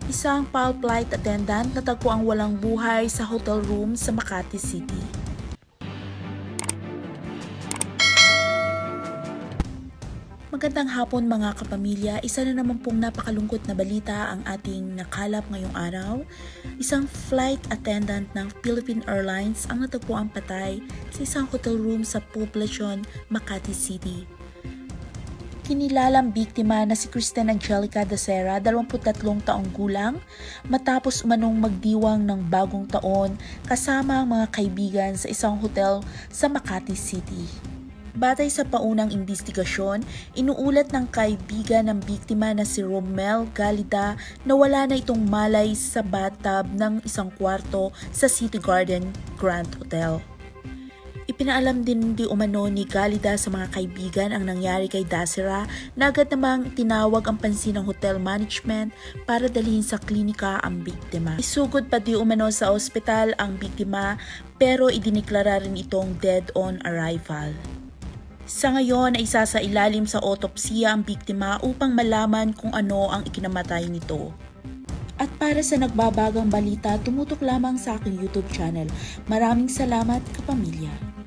Isang PAL flight attendant natagpo ang walang buhay sa hotel room sa Makati City. Magandang hapon mga kapamilya, isa na naman pong napakalungkot na balita ang ating nakalap ngayong araw. Isang flight attendant ng Philippine Airlines ang natagpuang patay sa isang hotel room sa Poblacion, Makati City. Kinilalang biktima na si Kristen Angelica Dacera, 23 taong gulang, matapos umanong magdiwang ng bagong taon kasama ang mga kaibigan sa isang hotel sa Makati City. Batay sa paunang investigasyon, inuulat ng kaibigan ng biktima na si Romel Galida na wala na itong malay sa bathtub ng isang kwarto sa City Garden Grand Hotel. Ipinaalam din di umano ni Galida sa mga kaibigan ang nangyari kay Dacera na agad namang tinawag ang pansin ng hotel management para dalhin sa klinika ang biktima. Isugod pa di umano sa ospital ang biktima pero idiniklara rin itong dead on arrival. Sa ngayon ay isasailalim sa autopsiya ang biktima upang malaman kung ano ang ikinamatay nito. At para sa nagbabagang balita, tumutok lamang sa aking YouTube channel. Maraming salamat kapamilya.